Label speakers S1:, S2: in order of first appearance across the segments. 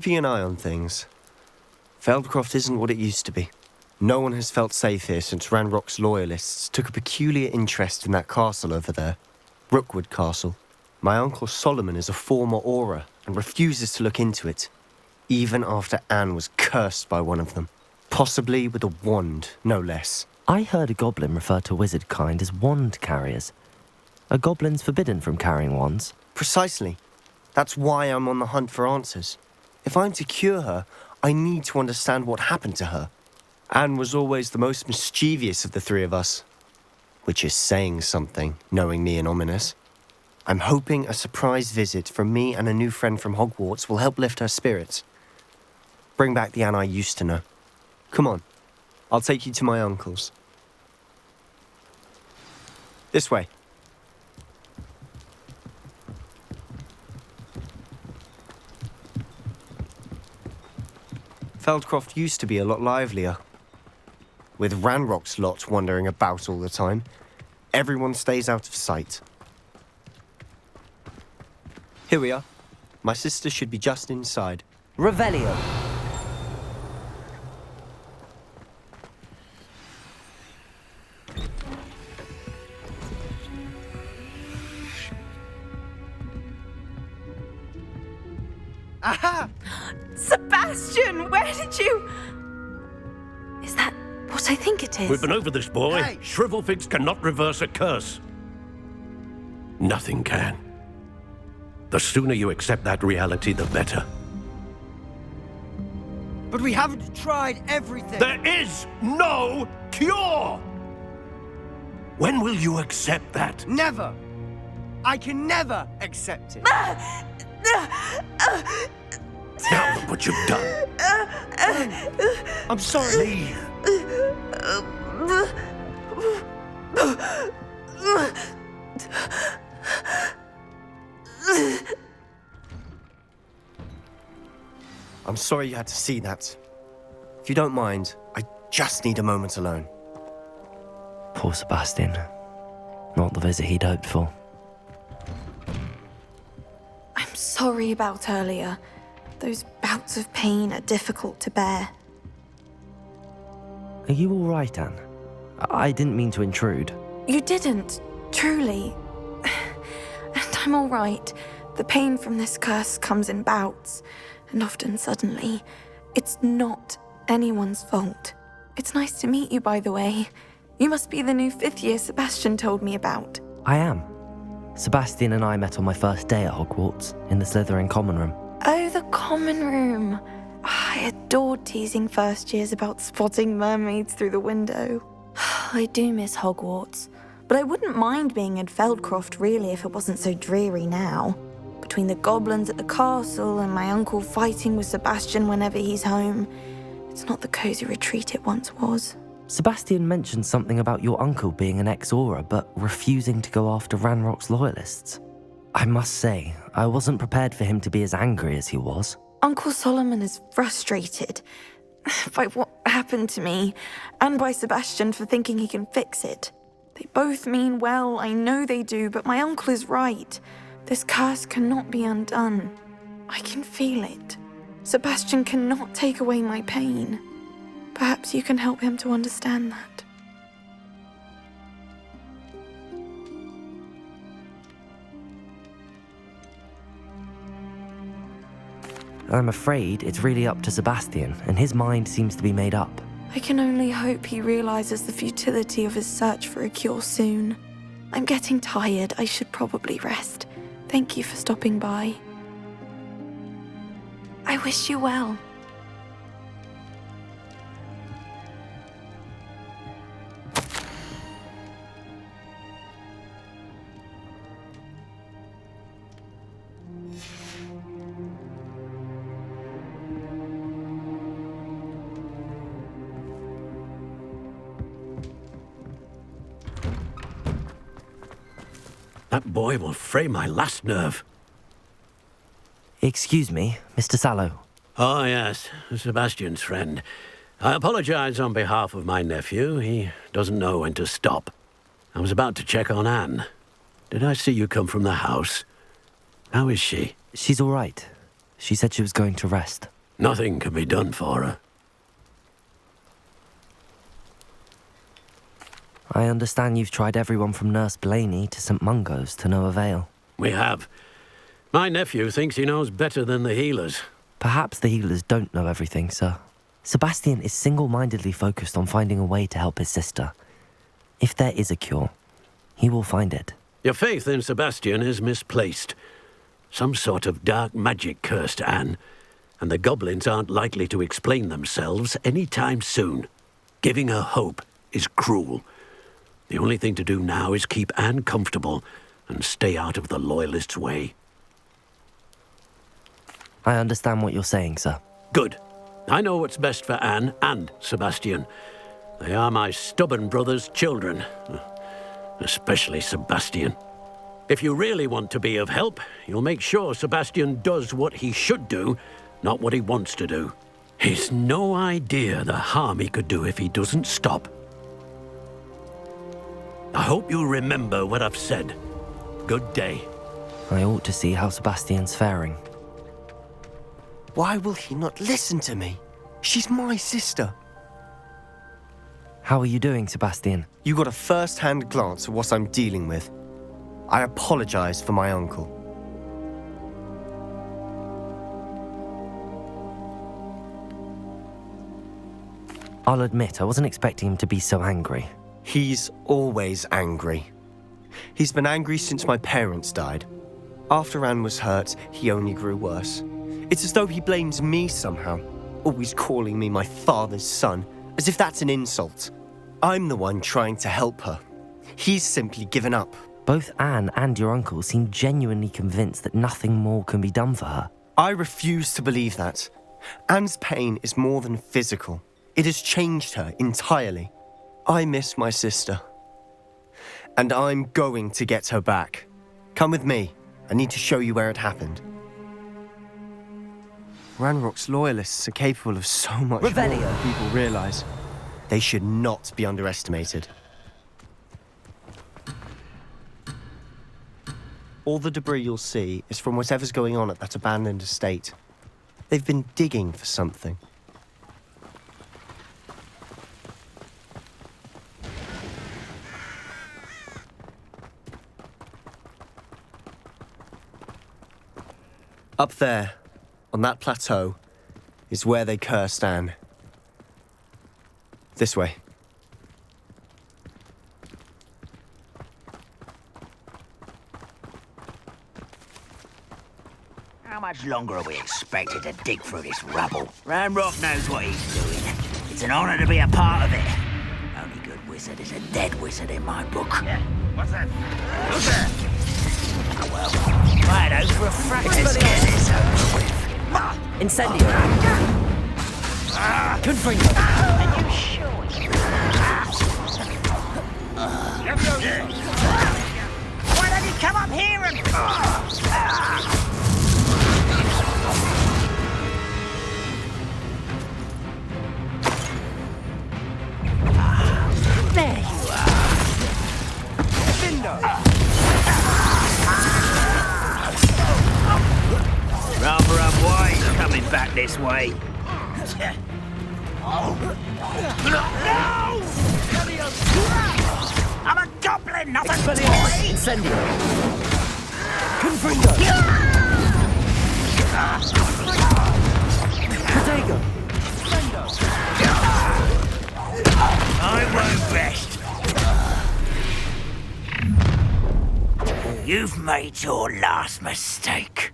S1: Keeping an eye on things. Feldcroft isn't what it used to be. No one has felt safe here since Ranrock's loyalists took a peculiar interest in that castle over there. Rookwood Castle. My uncle Solomon is a former Auror and refuses to look into it, even after Anne was cursed by one of them. Possibly with a wand, no less.
S2: I heard a goblin refer to wizard kind as wand carriers. Are goblins forbidden from carrying wands?
S1: Precisely. That's why I'm on the hunt for answers. If I'm to cure her, I need to understand what happened to her. Anne was always the most mischievous of the three of us. Which is saying something, knowing me and ominous. I'm hoping a surprise visit from me and a new friend from Hogwarts will help lift her spirits. Bring back the Anne I used to know. Come on, I'll take you to my uncle's. This way. Feldcroft used to be a lot livelier. With Ranrock's lot wandering about all the time, everyone stays out of sight. Here we are. My sister should be just inside.
S2: Revelio.
S1: Aha!
S3: Sebastian, where did you... Is that what I think it is?
S4: We've been over this, boy.
S1: Hey!
S4: Shrivelfigs cannot reverse a curse. Nothing can. The sooner you accept that reality, the better.
S5: But we haven't tried everything.
S4: There is no cure! When will you accept that?
S5: Never. I can never accept it.
S4: Now look what you've done.
S1: I'm sorry.
S4: Leave.
S1: I'm sorry you had to see that. If you don't mind, I just need a moment alone.
S2: Poor Sebastian. Not the visit he'd hoped for.
S3: I'm sorry about earlier. Those bouts of pain are difficult to bear.
S2: Are you all right, Anne? I didn't mean to intrude.
S3: You didn't, truly. And I'm all right. The pain from this curse comes in bouts, and often suddenly. It's not anyone's fault. It's nice to meet you, by the way. You must be the new 5th year Sebastian told me about.
S2: I am. Sebastian and I met on my first day at Hogwarts, in the Slytherin common room.
S3: Oh, the common room. I adored teasing first years about spotting mermaids through the window. I do miss Hogwarts, but I wouldn't mind being in Feldcroft really if it wasn't so dreary now. Between the goblins at the castle and my uncle fighting with Sebastian whenever he's home, it's not the cozy retreat it once was.
S2: Sebastian mentioned something about your uncle being an ex-Auror, but refusing to go after Ranrock's loyalists. I must say, I wasn't prepared for him to be as angry as he was.
S3: Uncle Solomon is frustrated by what happened to me, and by Sebastian for thinking he can fix it. They both mean well, I know they do, but my uncle is right. This curse cannot be undone. I can feel it. Sebastian cannot take away my pain. Perhaps you can help him to understand that.
S2: I'm afraid it's really up to Sebastian, and his mind seems to be made up.
S3: I can only hope he realizes the futility of his search for a cure soon. I'm getting tired. I should probably rest. Thank you for stopping by. I wish you well.
S4: That boy will fray my last nerve.
S2: Excuse me, Mr. Sallow.
S4: Oh, yes, Sebastian's friend. I apologize on behalf of my nephew. He doesn't know when to stop. I was about to check on Anne. Did I see you come from the house? How is she?
S2: She's all right. She said she was going to rest.
S4: Nothing can be done for her.
S2: I understand you've tried everyone from Nurse Blaney to St. Mungo's to no avail.
S4: We have. My nephew thinks he knows better than the healers.
S2: Perhaps the healers don't know everything, sir. Sebastian is single-mindedly focused on finding a way to help his sister. If there is a cure, he will find it.
S4: Your faith in Sebastian is misplaced. Some sort of dark magic cursed Anne, and the goblins aren't likely to explain themselves any time soon. Giving her hope is cruel. The only thing to do now is keep Anne comfortable and stay out of the Loyalists' way.
S2: I understand what you're saying, sir.
S4: Good. I know what's best for Anne and Sebastian. They are my stubborn brother's children. Especially Sebastian. If you really want to be of help, you'll make sure Sebastian does what he should do, not what he wants to do. He's no idea the harm he could do if he doesn't stop. I hope you'll remember what I've said. Good day.
S2: I ought to see how Sebastian's faring.
S1: Why will he not listen to me? She's my sister.
S2: How are you doing, Sebastian?
S1: You got a first-hand glance at what I'm dealing with. I apologize for my uncle.
S2: I'll admit, I wasn't expecting him to be so angry.
S1: He's always angry. He's been angry since my parents died. After Anne was hurt, he only grew worse. It's as though he blames me somehow, always calling me my father's son, as if that's an insult. I'm the one trying to help her. He's simply given up.
S2: Both Anne and your uncle seem genuinely convinced that nothing more can be done for her.
S1: I refuse to believe that. Anne's pain is more than physical. It has changed her entirely. I miss my sister. And I'm going to get her back. Come with me. I need to show you where it happened. Ranrock's loyalists are capable of so much more than people realize. They should not be underestimated. All the debris you'll see is from whatever's going on at that abandoned estate. They've been digging for something. Up there, on that plateau, is where they cursed Anne. This way.
S6: How much longer are we expected to dig through this rubble? Ranrock knows what he's doing. It's an honor to be a part of it. Only good wizard is a dead wizard in my book. Yeah. What's that? Who's there? Oh, well, right over for a fraction. Let's get this over with.
S2: Incendio! Confringo!
S6: Are you sure? Why don't you come up here and... There you are.
S5: Bindo!
S6: Rather unwise coming back this way. No! I'm a goblin, not a boy!
S2: Incendio!
S5: Confringo!
S2: Protego!
S6: I won't rest. You've made your last mistake.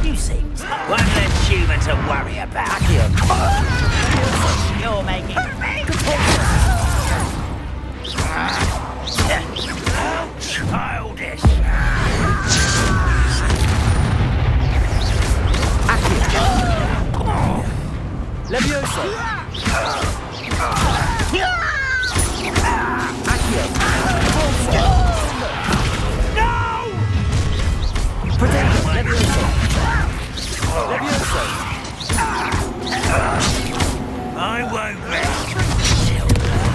S6: You seem one less human to worry about. You're making childish.
S5: Levioso!
S2: Protego! Levioso!
S5: Levioso!
S6: I won't rest till you're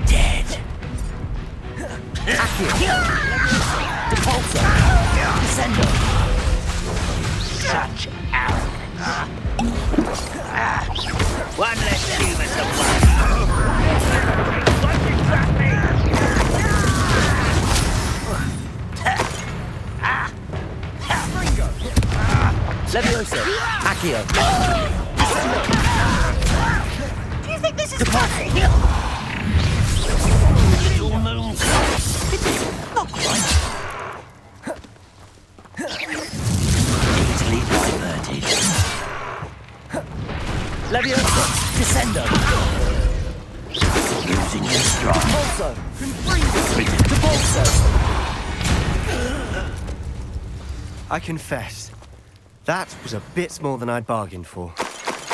S6: dead. Repulsor! Descender! Such arrogance! One less human to
S2: Leviosa! Accio!
S6: Do you think this is funny? Little moon. Not quite. Easily diverted.
S2: Leviosa!
S6: Descender. Using your stride.
S2: Repulsor! Repulsor!
S1: I confess, that was a bit more than I'd bargained for.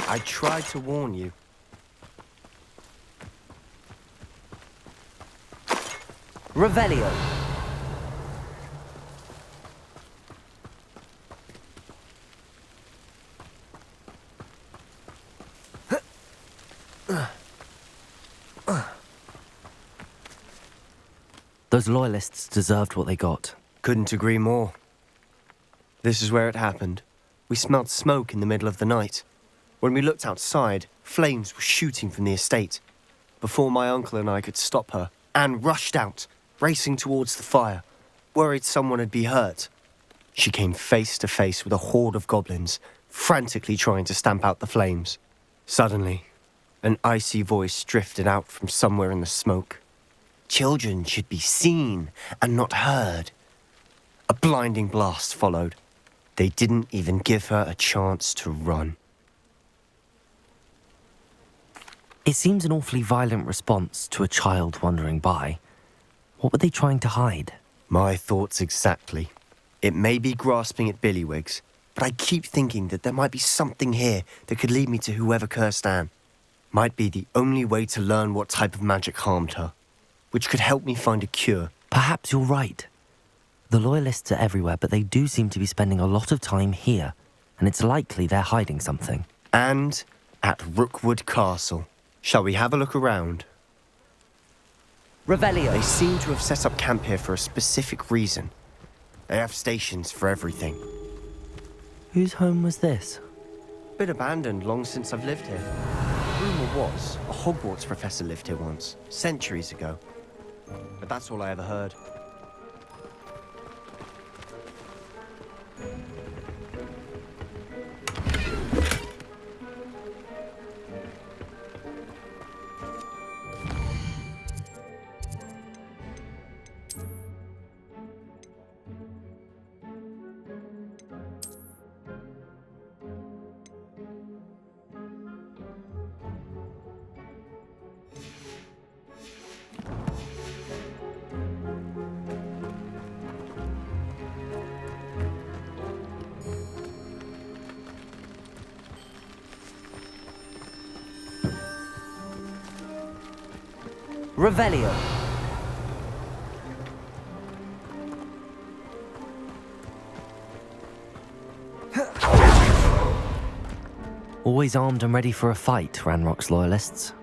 S1: I tried to warn you.
S2: Revelio! Those loyalists deserved what they got.
S1: Couldn't agree more. This is where it happened. We smelled smoke in the middle of the night. When we looked outside, flames were shooting from the estate. Before my uncle and I could stop her, Anne rushed out, racing towards the fire, worried someone had been hurt. She came face to face with a horde of goblins, frantically trying to stamp out the flames. Suddenly, an icy voice drifted out from somewhere in the smoke. Children should be seen and not heard. A blinding blast followed. They didn't even give her a chance to run.
S2: It seems an awfully violent response to a child wandering by. What were they trying to hide?
S1: My thoughts exactly. It may be grasping at Billywigs, but I keep thinking that there might be something here that could lead me to whoever cursed Anne. Might be the only way to learn what type of magic harmed her, which could help me find a cure.
S2: Perhaps you're right. The Loyalists are everywhere, but they do seem to be spending a lot of time here, and it's likely they're hiding something.
S1: And at Rookwood Castle. Shall we have a look around?
S2: Revelio!
S1: They seem to have set up camp here for a specific reason. They have stations for everything.
S2: Whose home was this?
S1: Been abandoned long since I've lived here. Rumour was, a Hogwarts professor lived here once, centuries ago. But that's all I ever heard.
S2: Revelio! Always armed and ready for a fight, Ranrock's Loyalists.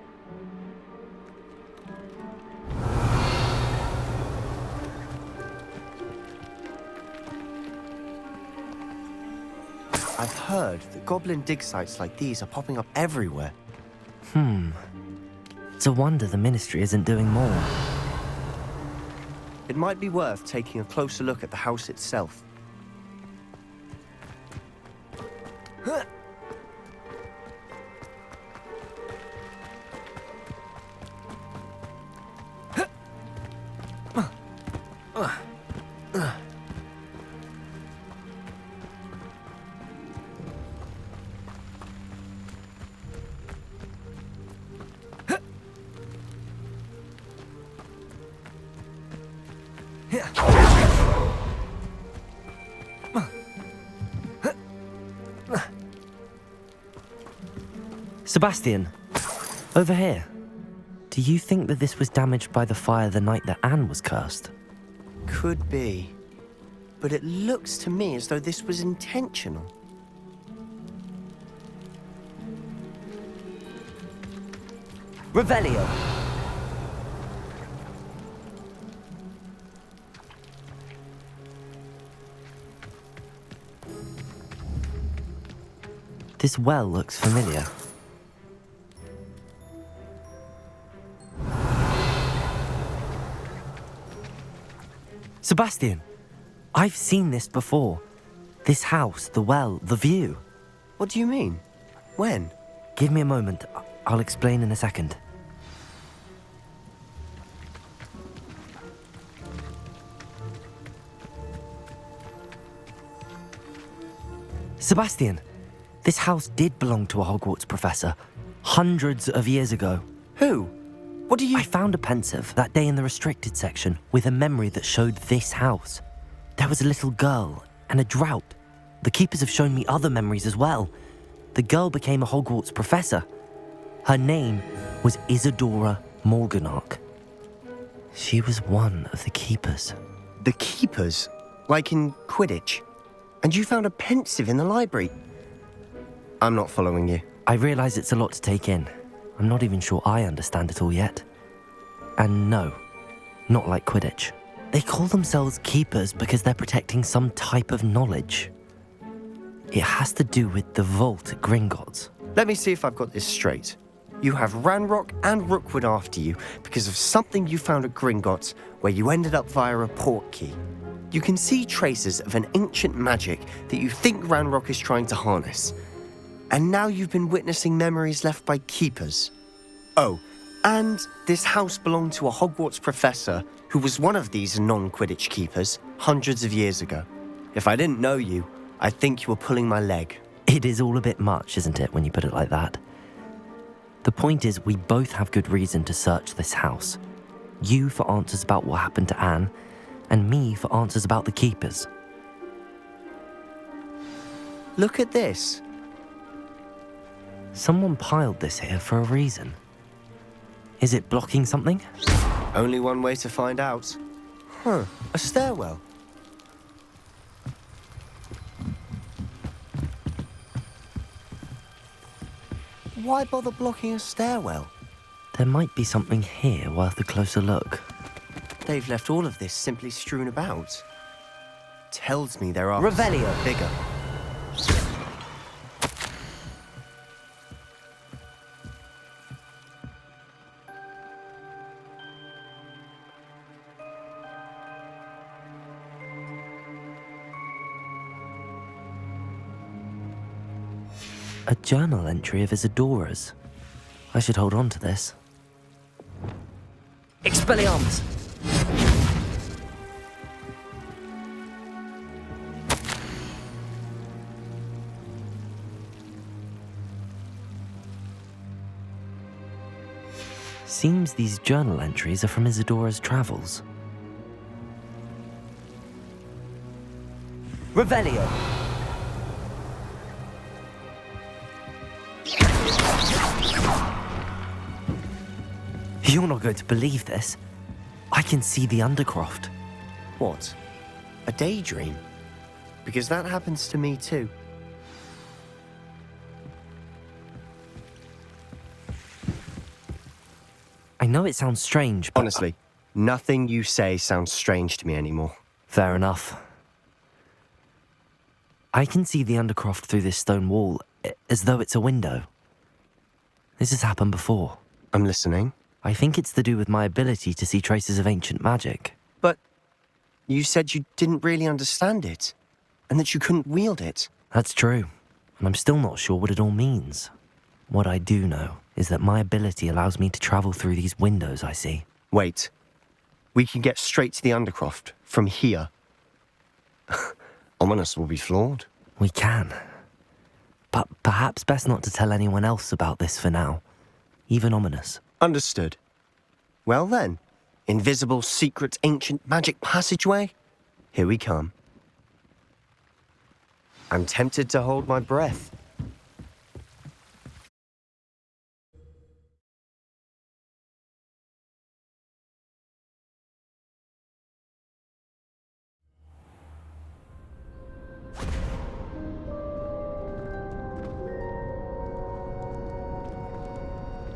S1: I've heard that goblin dig sites like these are popping up everywhere.
S2: It's a wonder the Ministry isn't doing more.
S1: It might be worth taking a closer look at the house itself.
S2: Sebastian, over here. Do you think that this was damaged by the fire the night that Anne was cursed?
S1: Could be. But it looks to me as though this was intentional.
S2: Revelio! This well looks familiar. Sebastian, I've seen this before. This house, the well, the view.
S1: What do you mean? When?
S2: Give me a moment. I'll explain in a second. Sebastian, this house did belong to a Hogwarts professor, hundreds of years ago.
S1: Who? What do you...
S2: I found a pensive that day in the restricted section with a memory that showed this house. There was a little girl and a drought. The keepers have shown me other memories as well. The girl became a Hogwarts professor. Her name was Isadora Morganach. She was one of the keepers.
S1: The keepers? Like in Quidditch? And you found a pensive in the library? I'm not following you.
S2: I realise it's a lot to take in. I'm not even sure I understand it all yet. And no, not like Quidditch. They call themselves keepers because they're protecting some type of knowledge. It has to do with the vault at Gringotts.
S1: Let me see if I've got this straight. You have Ranrock and Rookwood after you because of something you found at Gringotts where you ended up via a portkey. You can see traces of an ancient magic that you think Ranrock is trying to harness. And now you've been witnessing memories left by keepers. Oh, and this house belonged to a Hogwarts professor who was one of these non-Quidditch keepers hundreds of years ago. If I didn't know you, I'd think you were pulling my leg.
S2: It is all a bit much, isn't it, when you put it like that? The point is, we both have good reason to search this house. You for answers about what happened to Anne, and me for answers about the keepers.
S1: Look at this.
S2: Someone piled this here for a reason. Is it blocking something?
S1: Only one way to find out. A stairwell. Why bother blocking a stairwell?
S2: There might be something here worth a closer look.
S1: They've left all of this simply strewn about. Tells me there are...
S5: Revelio.
S1: Bigger.
S2: A journal entry of Isadora's. I should hold on to this. Expelliarmus! Seems these journal entries are from Isadora's travels.
S5: Revelio.
S2: You're not going to believe this. I can see the Undercroft.
S1: What? A daydream? Because that happens to me too.
S2: I know it sounds strange, but...
S1: Honestly, nothing you say sounds strange to me anymore.
S2: Fair enough. I can see the Undercroft through this stone wall, as though it's a window. This has happened before.
S1: I'm listening.
S2: I think it's to do with my ability to see traces of ancient magic.
S1: But you said you didn't really understand it, and that you couldn't wield it.
S2: That's true, and I'm still not sure what it all means. What I do know is that my ability allows me to travel through these windows I see.
S1: Wait. We can get straight to the Undercroft from here. Ominous will be flawed.
S2: We can. But perhaps best not to tell anyone else about this for now. Even Ominous.
S1: Understood. Well then, invisible, secret, ancient magic passageway? Here we come. I'm tempted to hold my breath.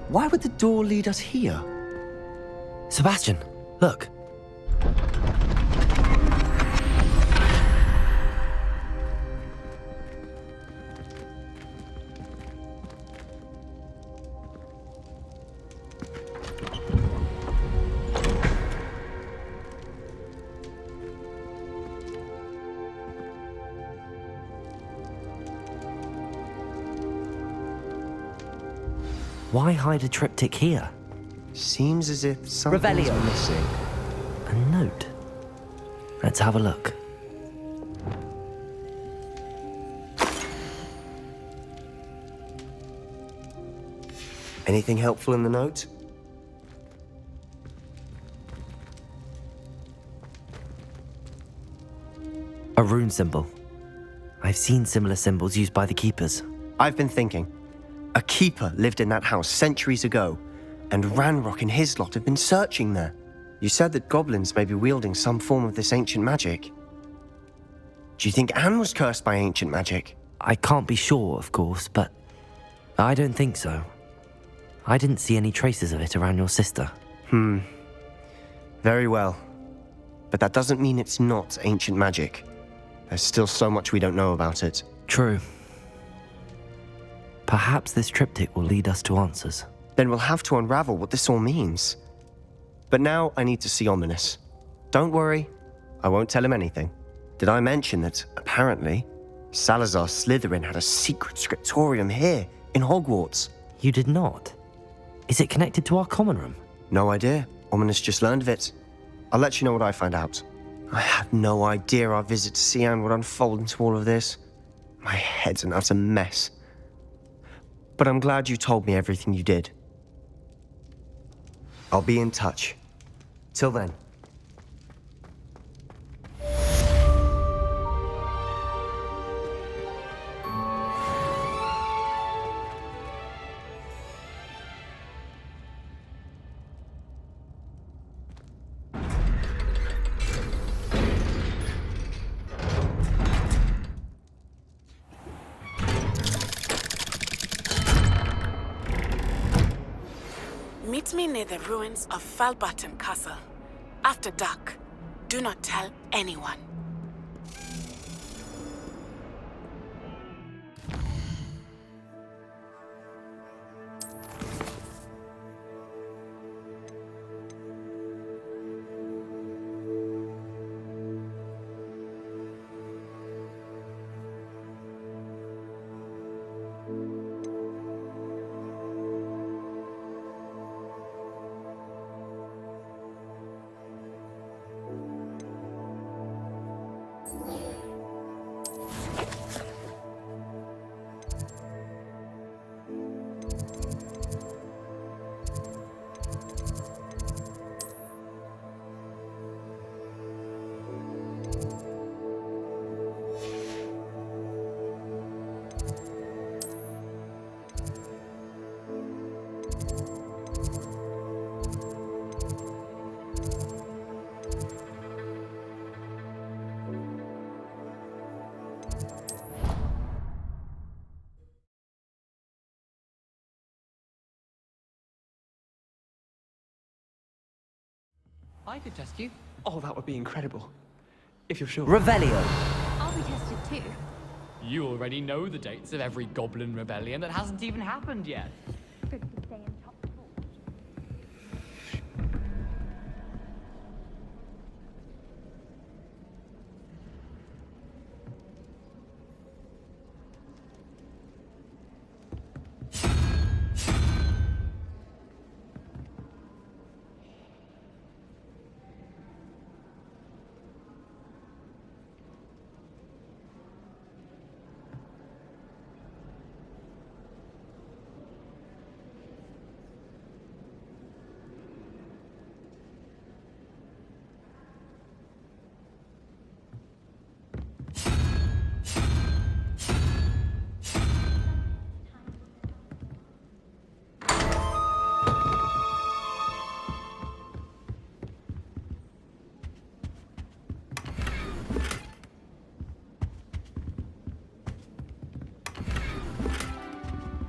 S1: Why would the door lead us here?
S2: Sebastian, look. Why hide a triptych here?
S1: Seems as if something's
S2: Revelio.
S1: missing.
S2: A note. Let's have a look.
S1: Anything helpful in the note?
S2: A rune symbol. I've seen similar symbols used by the keepers.
S1: I've been thinking. A keeper lived in that house centuries ago, and Ranrock and his lot have been searching there. You said that goblins may be wielding some form of this ancient magic. Do you think Anne was cursed by ancient magic?
S2: I can't be sure, of course, but I don't think so. I didn't see any traces of it around your sister.
S1: Very well. But that doesn't mean it's not ancient magic. There's still so much we don't know about it.
S2: True. Perhaps this triptych will lead us to answers.
S1: Then we'll have to unravel what this all means. But now I need to see Ominous. Don't worry, I won't tell him anything. Did I mention that, apparently, Salazar Slytherin had a secret scriptorium here in Hogwarts?
S2: You did not? Is it connected to our common room?
S1: No idea. Ominous just learned of it. I'll let you know what I find out. I had no idea our visit to see Anne would unfold into all of this. My head's an utter mess. But I'm glad you told me everything you did. I'll be in touch. Till then.
S7: Meet me near the ruins of Falbaton Castle. After dark. Do not tell anyone.
S8: I could test you. Oh, that would be incredible. If you're sure.
S2: Revelio.
S9: I'll be tested too.
S8: You already know the dates of every goblin rebellion that hasn't even happened yet.
S9: Good to stay in top form.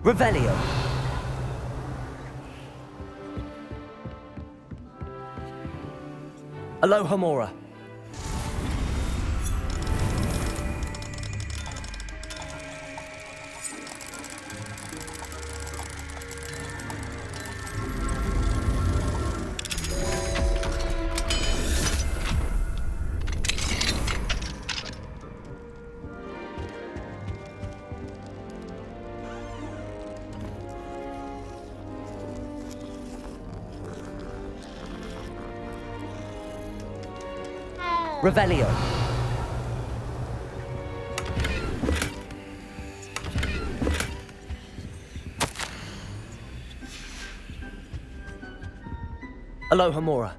S2: Revelio. Alohomora. Revelio. Aloha Mora.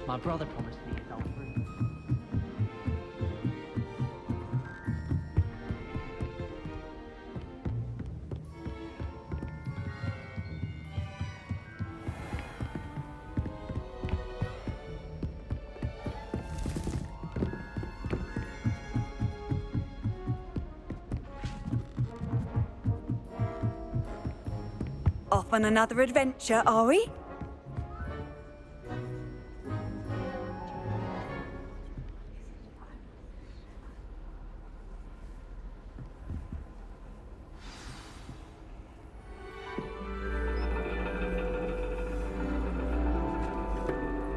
S2: My brother promised me it's all free.
S10: Off on another adventure, are we?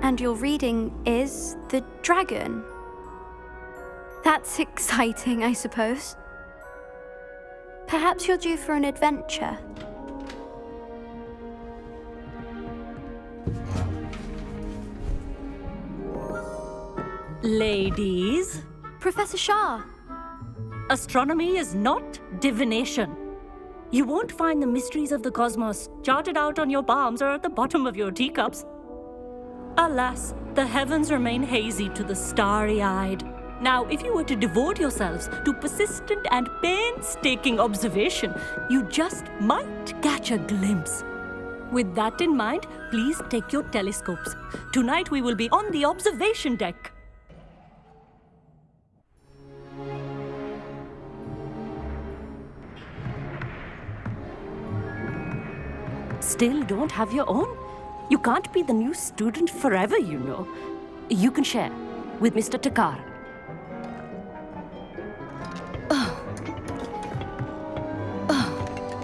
S9: And your reading is the dragon. That's exciting, I suppose. Perhaps you're due for an adventure.
S11: Ladies,
S9: Professor Shah.
S11: astronomy is not divination. You won't find the mysteries of the cosmos charted out on your palms or at the bottom of your teacups. Alas, the heavens remain hazy to the starry-eyed. Now, if you were to devote yourselves to persistent and painstaking observation, you just might catch a glimpse. With that in mind, please take your telescopes. Tonight we will be on the observation deck. Still don't have your own? You can't be the new student forever, you know. You can share with Mr. Takar.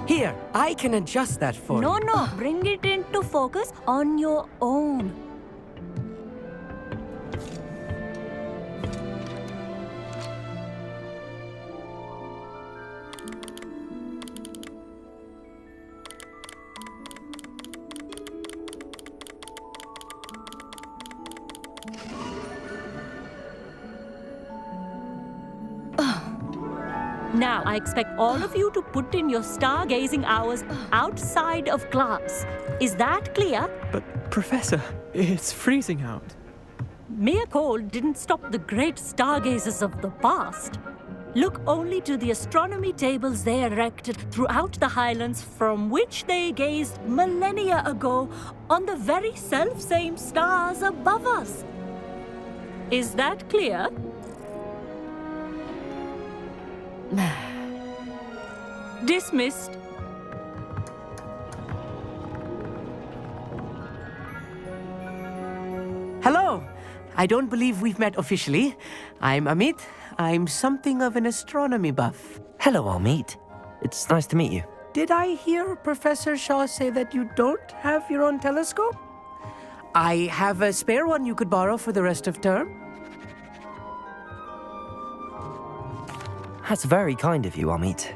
S5: Here, I can adjust that for you.
S11: No, bring it into focus on your own. Now, I expect all of you to put in your stargazing hours outside of class. Is that clear?
S12: But, Professor, it's freezing out.
S11: Mere cold didn't stop the great stargazers of the past. Look only to the astronomy tables they erected throughout the highlands from which they gazed millennia ago on the very self-same stars above us. Is that clear? Dismissed.
S5: Hello. I don't believe we've met officially. I'm Amit. I'm something of an astronomy buff.
S2: Hello, Amit. It's nice to meet you.
S5: Did I hear Professor Shaw say that you don't have your own telescope? I have a spare one you could borrow for the rest of term.
S2: That's very kind of you, Amit.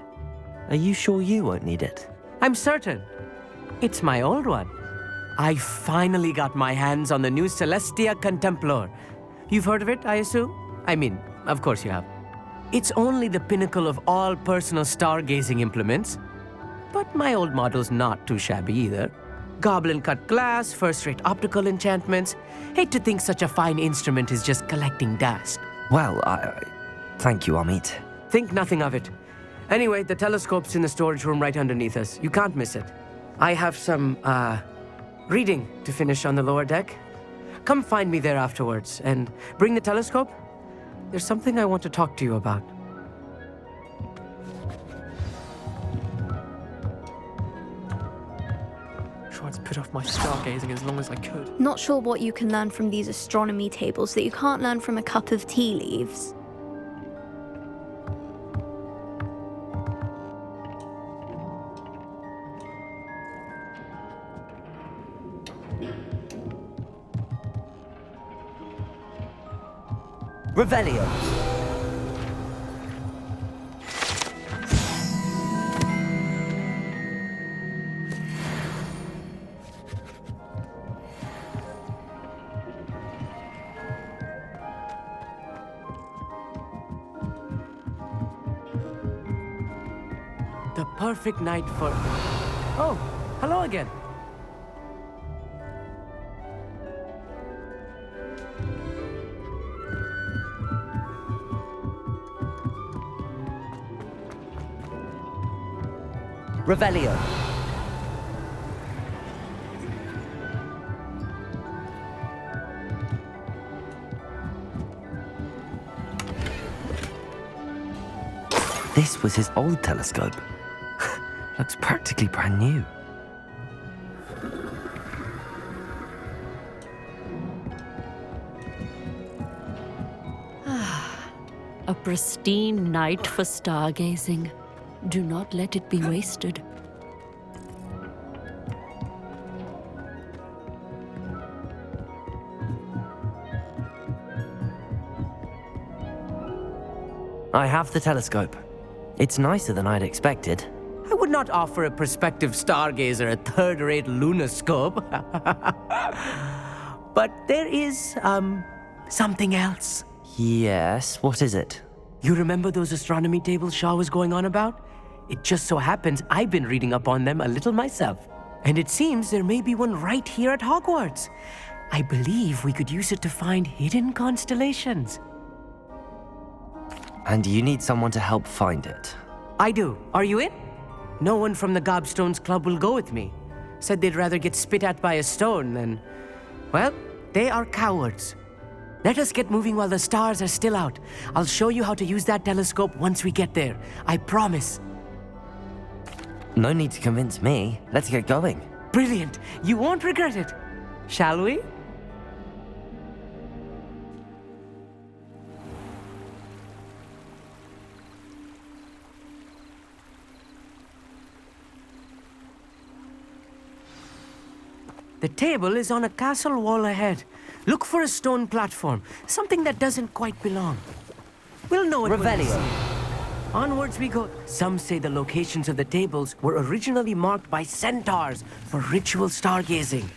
S2: Are you sure you won't need it?
S5: I'm certain. It's my old one. I finally got my hands on the new Celestia Contemplor. You've heard of it, I assume? I mean, of course you have. It's only the pinnacle of all personal stargazing implements. But my old model's not too shabby either. Goblin-cut glass, first-rate optical enchantments. Hate to think such a fine instrument is just collecting dust.
S2: Well, thank you, Amit.
S5: Think nothing of it. Anyway, the telescope's in the storage room right underneath us. You can't miss it. I have some, reading to finish on the lower deck. Come find me there afterwards, and bring the telescope. There's something I want to talk to you about.
S12: Tried to put off my stargazing as long as I could.
S9: Not sure what you can learn from these astronomy tables that you can't learn from a cup of tea leaves.
S2: Revelio.
S5: The perfect night for... Oh, hello again.
S2: Revelio. This was his old telescope. Looks practically brand new.
S11: A pristine night for stargazing. Do not let it be wasted.
S2: I have the telescope. It's nicer than I'd expected.
S5: I would not offer a prospective stargazer a third-rate lunoscope. But there is, something else.
S2: Yes, what is it?
S5: You remember those astronomy tables Shaw was going on about? It just so happens I've been reading up on them a little myself. And it seems there may be one right here at Hogwarts. I believe we could use it to find hidden constellations.
S2: And you need someone to help find it.
S5: I do. Are you in? No one from the Gobstones Club will go with me. Said they'd rather get spit at by a stone than... Well, they are cowards. Let us get moving while the stars are still out. I'll show you how to use that telescope once we get there. I promise.
S2: No need to convince me. Let's get going.
S5: Brilliant. You won't regret it. Shall we? The table is on a castle wall ahead. Look for a stone platform, something that doesn't quite belong. We'll know it when we see it. Onwards we go. Some say the locations of the tables were originally marked by centaurs for ritual stargazing.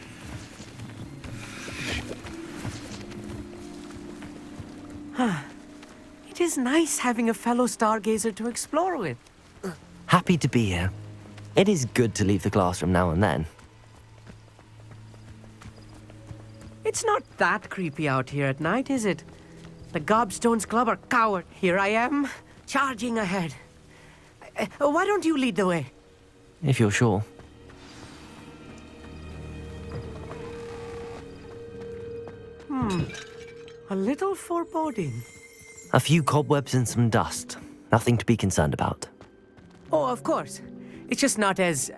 S5: It is nice having a fellow stargazer to explore with.
S2: Happy to be here. It is good to leave the classroom now and then.
S5: It's not that creepy out here at night, is it? The Gobstones Club are coward. Here I am, charging ahead. Why don't you lead the way?
S2: If you're sure.
S5: A little foreboding.
S2: A few cobwebs and some dust. Nothing to be concerned about.
S5: Oh, of course. It's just not as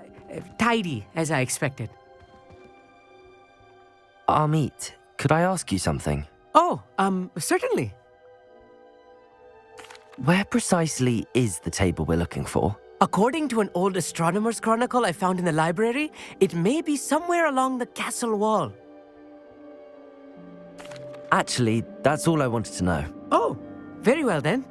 S5: tidy as I expected.
S2: Amit, could I ask you something?
S5: Oh, certainly.
S2: Where precisely is the table we're looking for?
S5: According to an old astronomer's chronicle I found in the library, it may be somewhere along the castle wall.
S2: Actually, that's all I wanted to know.
S5: Oh, very well then.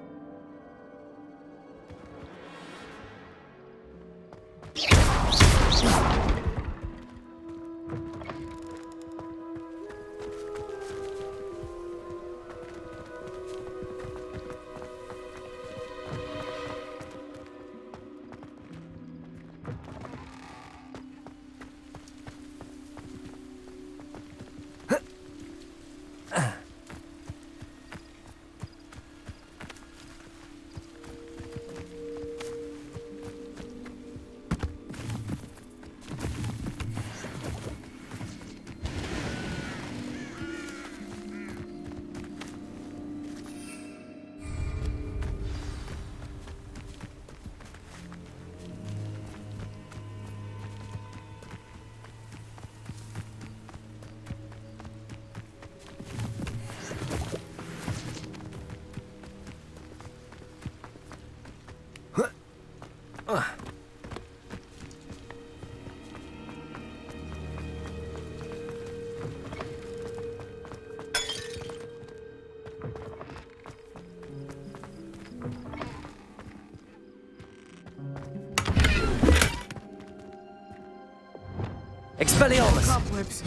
S2: Expelliarmus!
S5: Cobwebs.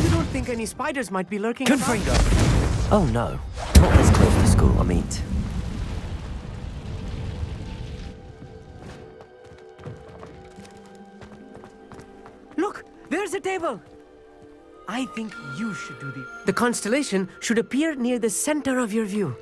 S5: You don't think any spiders might be lurking
S2: Confringo!
S5: about?
S2: Oh no, not this close to school, I mean.
S5: Look, there's a table. I think you should do the constellation should appear near the center of your view.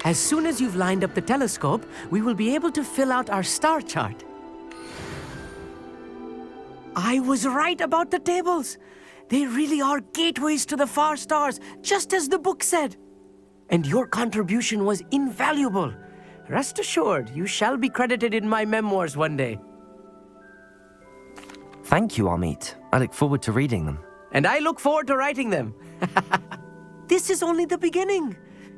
S5: As soon as you've lined up the telescope, we will be able to fill out our star chart. I was right about the tables. They really are gateways to the far stars, just as the book said. And your contribution was invaluable. Rest assured, you shall be credited in my memoirs one day.
S2: Thank you, Amit. I look forward to reading them.
S5: And I look forward to writing them. This is only the beginning.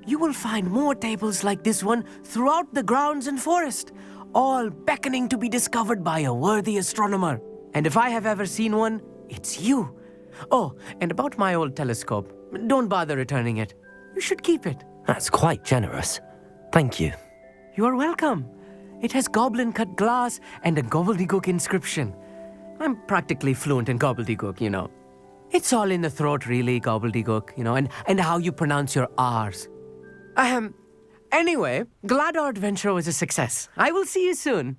S5: You will find more tables like this one throughout the grounds and forest, all beckoning to be discovered by a worthy astronomer. And if I have ever seen one, it's you. Oh, and about my old telescope, don't bother returning it. You should keep it.
S2: That's quite generous. Thank you.
S5: You're welcome. It has goblin-cut glass and a gobbledygook inscription. I'm practically fluent in gobbledygook, you know. It's all in the throat, really, gobbledygook, you know, and how you pronounce your R's. Anyway, glad our adventure was a success. I will see you soon.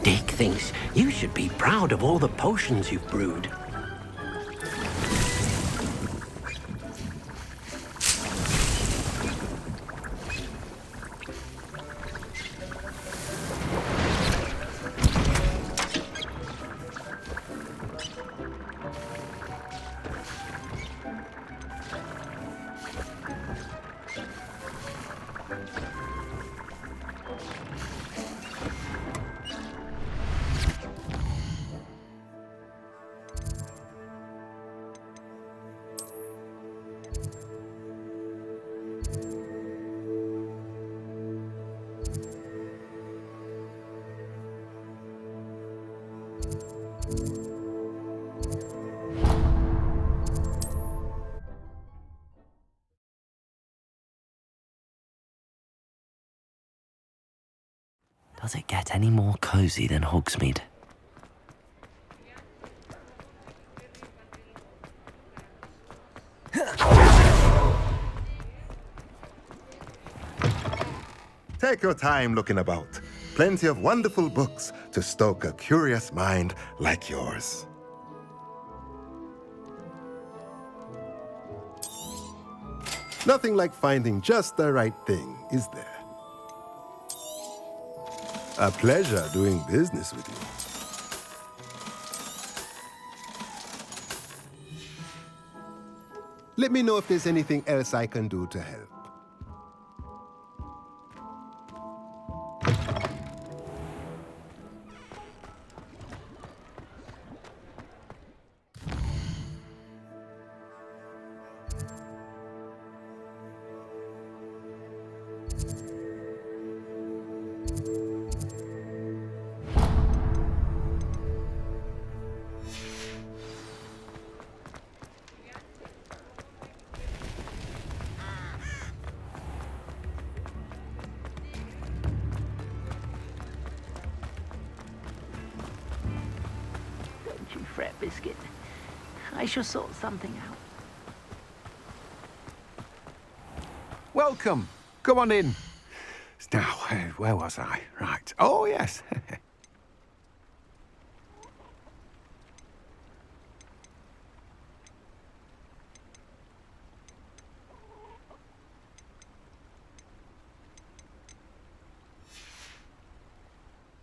S4: Dick thinks you should be proud of all the potions you've brewed.
S2: Does it get any more cozy than Hogsmeade?
S13: Take your time looking about. Plenty of wonderful books to stoke a curious mind like yours. Nothing like finding just the right thing, is there? A pleasure doing business with you. Let me know if there's anything else I can do to help.
S6: Don't you fret, Biscuit. I shall sort something out.
S14: Welcome. Come on in. Now, where was I? Right. Oh, yes.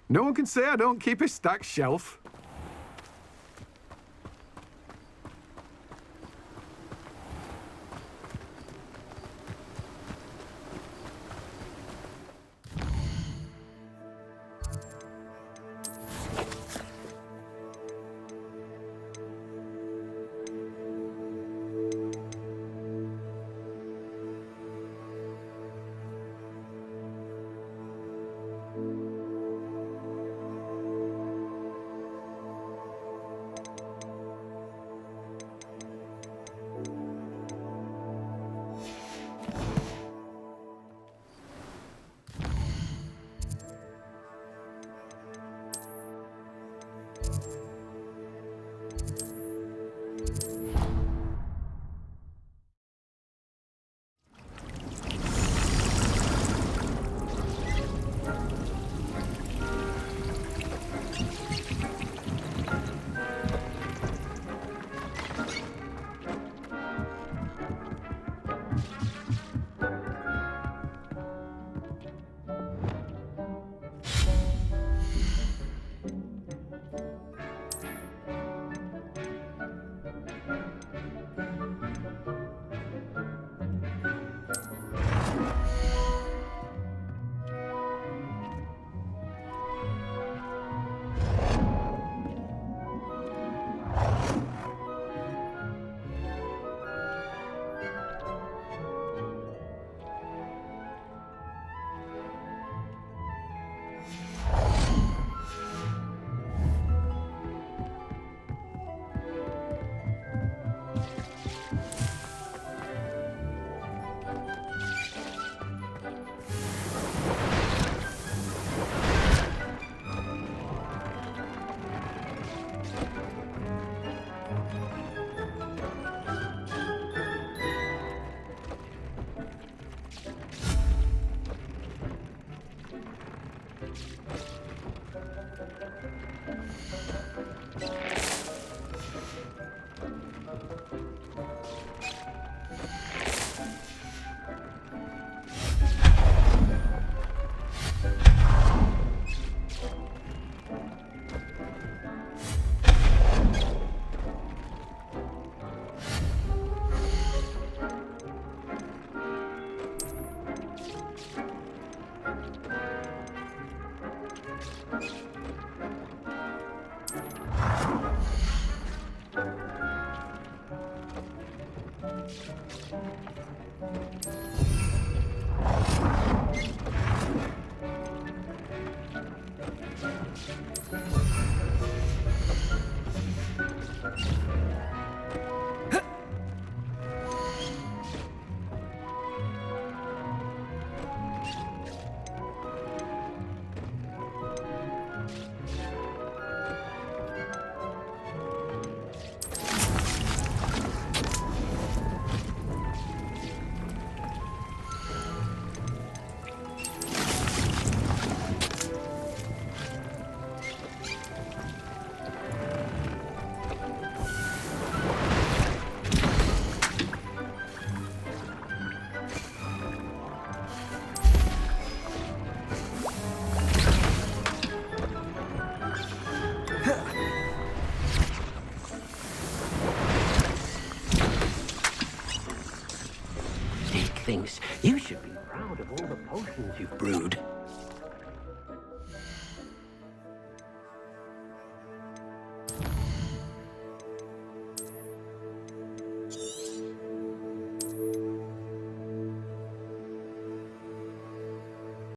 S14: No one can say I don't keep a stacked shelf.
S4: Thinks you should be proud of all the potions you've brewed.